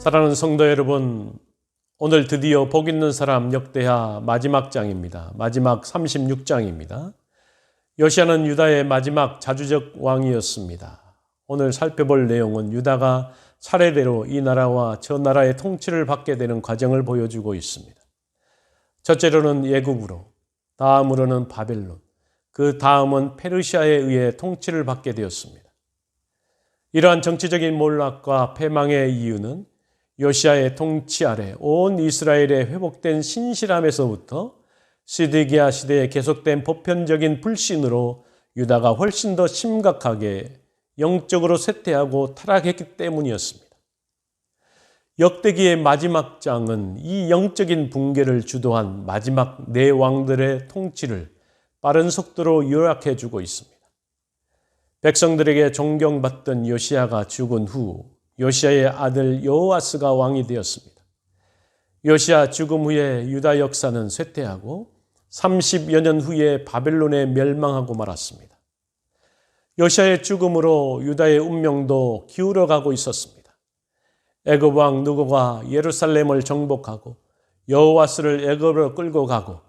사랑하는 성도 여러분, 오늘 드디어 복 있는 사람 역대하 마지막 장입니다. 마지막 36장입니다. 요시야는 유다의 마지막 자주적 왕이었습니다. 오늘 살펴볼 내용은 유다가 차례대로 이 나라와 저 나라의 통치를 받게 되는 과정을 보여주고 있습니다. 첫째로는 예굽으로, 다음으로는 바벨론, 그 다음은 페르시아에 의해 통치를 받게 되었습니다. 이러한 정치적인 몰락과 패망의 이유는 요시야의 통치 아래 온 이스라엘의 회복된 신실함에서부터 시드기야 시대에 계속된 보편적인 불신으로 유다가 훨씬 더 심각하게 영적으로 쇠퇴하고 타락했기 때문이었습니다. 역대기의 마지막 장은 이 영적인 붕괴를 주도한 마지막 네 왕들의 통치를 빠른 속도로 요약해주고 있습니다. 백성들에게 존경받던 요시야가 죽은 후 요시야의 아들 여호아스가 왕이 되었습니다. 요시야 죽음 후에 유다 역사는 쇠퇴하고 30여 년 후에 바벨론에 멸망하고 말았습니다. 요시야의 죽음으로 유다의 운명도 기울어가고 있었습니다. 애굽 왕 느고가 예루살렘을 정복하고 여호아스를 애굽으로 끌고 가고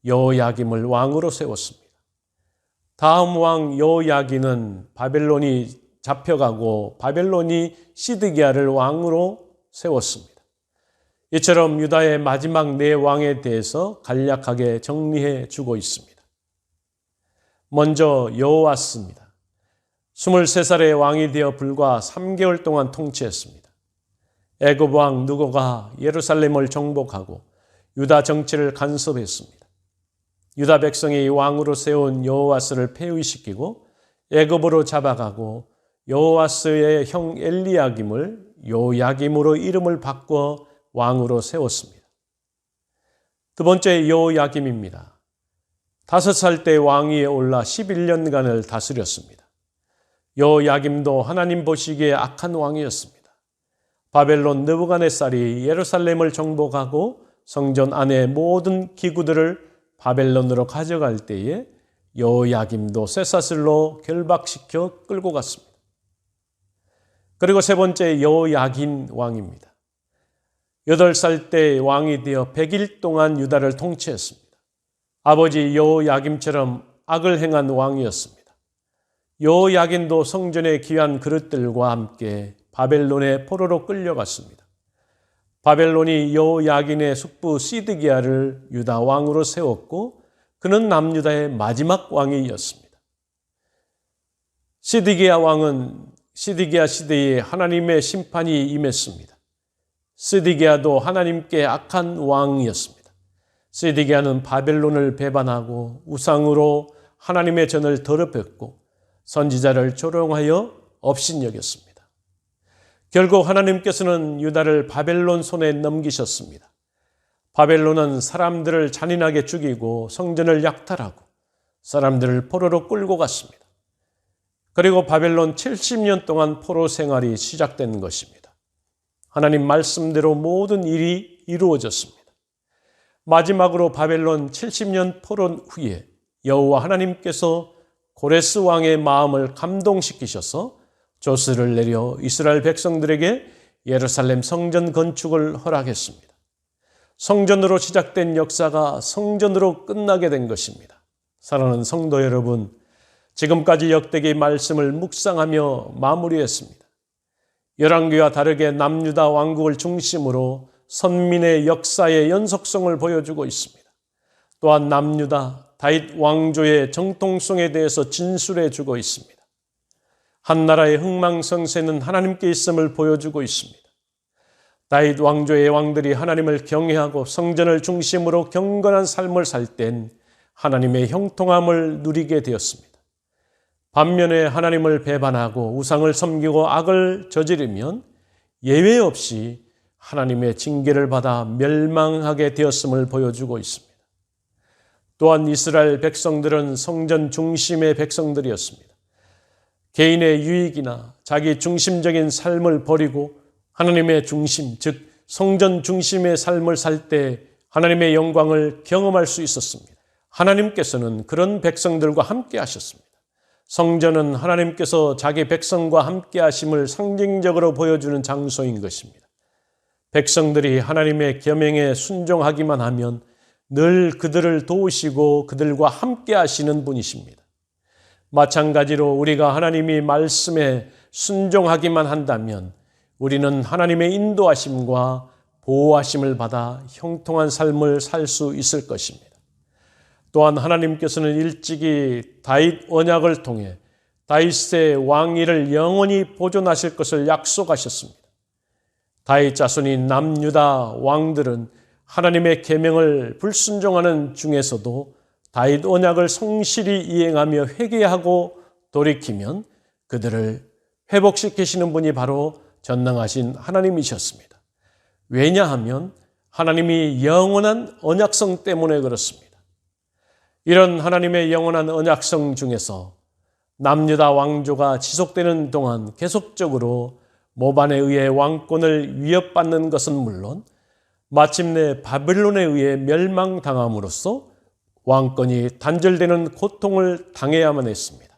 여호야김을 왕으로 세웠습니다. 다음 왕 여호야긴은 바벨론이 잡혀가고 바벨론이 시드기야를 왕으로 세웠습니다. 이처럼 유다의 마지막 네 왕에 대해서 간략하게 정리해 주고 있습니다. 먼저 여호아스입니다. 23살의 왕이 되어 불과 3개월 동안 통치했습니다. 애굽 왕 느고가 예루살렘을 정복하고 유다 정치를 간섭했습니다. 유다 백성이 왕으로 세운 여호아스를 폐위시키고 애굽으로 잡아가고 여호아스의 형 엘리야김을 요야김으로 이름을 바꿔 왕으로 세웠습니다. 두 번째 여호야김입니다. 5살 때 왕위에 올라 11년간을 다스렸습니다. 여호야김도 하나님 보시기에 악한 왕이었습니다. 바벨론 느부갓네살이 예루살렘을 정복하고 성전 안의 모든 기구들을 바벨론으로 가져갈 때에 여호야김도 쇠사슬로 결박시켜 끌고 갔습니다. 그리고 세 번째 여호야긴 왕입니다. 8살 때 왕이 되어 100일 동안 유다를 통치했습니다. 아버지 여호야김처럼 악을 행한 왕이었습니다. 여호야긴도 성전의 귀한 그릇들과 함께 바벨론의 포로로 끌려갔습니다. 바벨론이 여호야긴의 숙부 시드기야를 유다 왕으로 세웠고 그는 남유다의 마지막 왕이었습니다. 시드기야 왕은 시드기야 시대에 하나님의 심판이 임했습니다. 시드기야도 하나님께 악한 왕이었습니다. 시드기야는 바벨론을 배반하고 우상으로 하나님의 전을 더럽혔고 선지자를 조롱하여 업신여겼습니다. 결국 하나님께서는 유다를 바벨론 손에 넘기셨습니다. 바벨론은 사람들을 잔인하게 죽이고 성전을 약탈하고 사람들을 포로로 끌고 갔습니다. 그리고 바벨론 70년 동안 포로 생활이 시작된 것입니다. 하나님 말씀대로 모든 일이 이루어졌습니다. 마지막으로 바벨론 70년 포로 후에 여호와 하나님께서 고레스 왕의 마음을 감동시키셔서 조스를 내려 이스라엘 백성들에게 예루살렘 성전 건축을 허락했습니다. 성전으로 시작된 역사가 성전으로 끝나게 된 것입니다. 사랑하는 성도 여러분, 지금까지 역대기 말씀을 묵상하며 마무리했습니다. 열왕기와 다르게 남유다 왕국을 중심으로 선민의 역사의 연속성을 보여주고 있습니다. 또한 남유다 다윗 왕조의 정통성에 대해서 진술해 주고 있습니다. 한 나라의 흥망성쇠는 하나님께 있음을 보여주고 있습니다. 다윗 왕조의 왕들이 하나님을 경외하고 성전을 중심으로 경건한 삶을 살 땐 하나님의 형통함을 누리게 되었습니다. 반면에 하나님을 배반하고 우상을 섬기고 악을 저지르면 예외 없이 하나님의 징계를 받아 멸망하게 되었음을 보여주고 있습니다. 또한 이스라엘 백성들은 성전 중심의 백성들이었습니다. 개인의 유익이나 자기 중심적인 삶을 버리고 하나님의 중심, 즉 성전 중심의 삶을 살 때 하나님의 영광을 경험할 수 있었습니다. 하나님께서는 그런 백성들과 함께 하셨습니다. 성전은 하나님께서 자기 백성과 함께 하심을 상징적으로 보여주는 장소인 것입니다. 백성들이 하나님의 계명에 순종하기만 하면 늘 그들을 도우시고 그들과 함께 하시는 분이십니다. 마찬가지로 우리가 하나님이 말씀에 순종하기만 한다면 우리는 하나님의 인도하심과 보호하심을 받아 형통한 삶을 살 수 있을 것입니다. 또한 하나님께서는 일찍이 다윗 언약을 통해 다윗의 왕위를 영원히 보존하실 것을 약속하셨습니다. 다윗 자손인 남유다 왕들은 하나님의 계명을 불순종하는 중에서도 다윗 언약을 성실히 이행하며 회개하고 돌이키면 그들을 회복시키시는 분이 바로 전능하신 하나님이셨습니다. 왜냐하면 하나님이 영원한 언약성 때문에 그렇습니다. 이런 하나님의 영원한 언약성 중에서 남유다 왕조가 지속되는 동안 계속적으로 모반에 의해 왕권을 위협받는 것은 물론 마침내 바벨론에 의해 멸망당함으로써 왕권이 단절되는 고통을 당해야만 했습니다.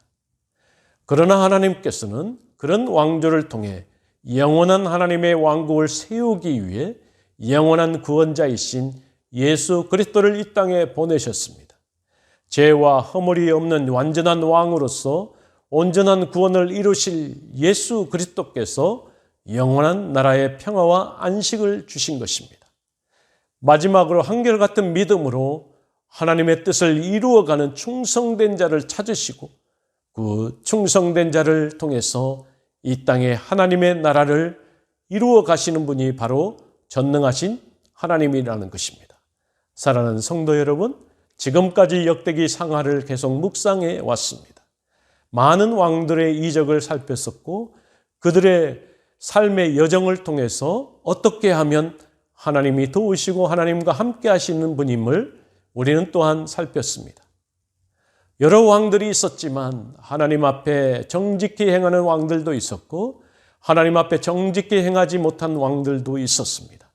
그러나 하나님께서는 그런 왕조를 통해 영원한 하나님의 왕국을 세우기 위해 영원한 구원자이신 예수 그리스도를 이 땅에 보내셨습니다. 죄와 허물이 없는 완전한 왕으로서 온전한 구원을 이루실 예수 그리스도께서 영원한 나라의 평화와 안식을 주신 것입니다. 마지막으로 한결같은 믿음으로 하나님의 뜻을 이루어가는 충성된 자를 찾으시고 그 충성된 자를 통해서 이 땅에 하나님의 나라를 이루어 가시는 분이 바로 전능하신 하나님이라는 것입니다. 사랑하는 성도 여러분, 지금까지 역대기 상하를 계속 묵상해 왔습니다. 많은 왕들의 이적을 살폈었고 그들의 삶의 여정을 통해서 어떻게 하면 하나님이 도우시고 하나님과 함께 하시는 분임을 우리는 또한 살폈습니다. 여러 왕들이 있었지만 하나님 앞에 정직히 행하는 왕들도 있었고 하나님 앞에 정직히 행하지 못한 왕들도 있었습니다.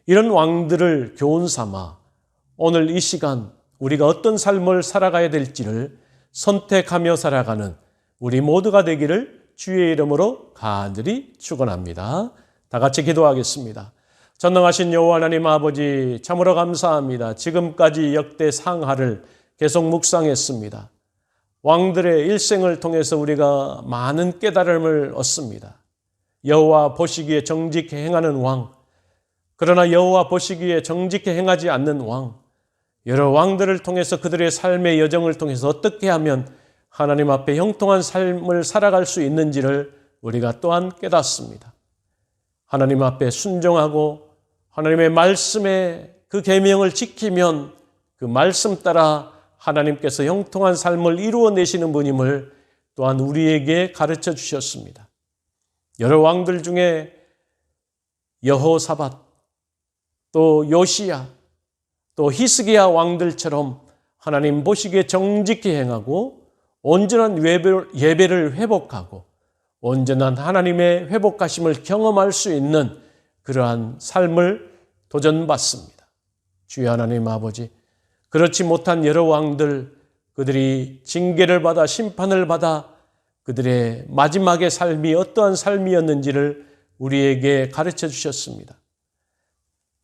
이런 왕들을 교훈 삼아 오늘 이 시간 우리가 어떤 삶을 살아가야 될지를 선택하며 살아가는 우리 모두가 되기를 주의 이름으로 간절히 축원합니다. 다 같이 기도하겠습니다. 전능하신 여호와 하나님 아버지, 참으로 감사합니다. 지금까지 역대 상하를 계속 묵상했습니다. 왕들의 일생을 통해서 우리가 많은 깨달음을 얻습니다. 여호와 보시기에 정직히 행하는 왕, 그러나 여호와 보시기에 정직히 행하지 않는 왕, 여러 왕들을 통해서 그들의 삶의 여정을 통해서 어떻게 하면 하나님 앞에 형통한 삶을 살아갈 수 있는지를 우리가 또한 깨닫습니다. 하나님 앞에 순종하고 하나님의 말씀에 그 계명을 지키면 그 말씀 따라 하나님께서 형통한 삶을 이루어내시는 분임을 또한 우리에게 가르쳐 주셨습니다. 여러 왕들 중에 여호사밧, 또 요시야, 또 히스기야 왕들처럼 하나님 보시기에 정직히 행하고 온전한 예배를 회복하고 온전한 하나님의 회복하심을 경험할 수 있는 그러한 삶을 도전받습니다. 주여 하나님 아버지, 그렇지 못한 여러 왕들, 그들이 징계를 받아 심판을 받아 그들의 마지막의 삶이 어떠한 삶이었는지를 우리에게 가르쳐 주셨습니다.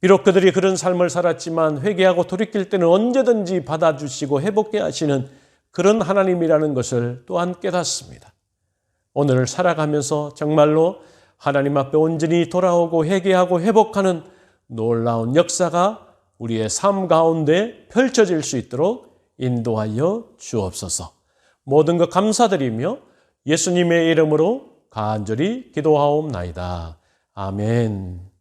비록 그들이 그런 삶을 살았지만 회개하고 돌이킬 때는 언제든지 받아주시고 회복해 하시는 그런 하나님이라는 것을 또한 깨닫습니다. 오늘 살아가면서 정말로 하나님 앞에 온전히 돌아오고 회개하고 회복하는 놀라운 역사가 우리의 삶 가운데 펼쳐질 수 있도록 인도하여 주옵소서. 모든 것 감사드리며 예수님의 이름으로 간절히 기도하옵나이다. 아멘.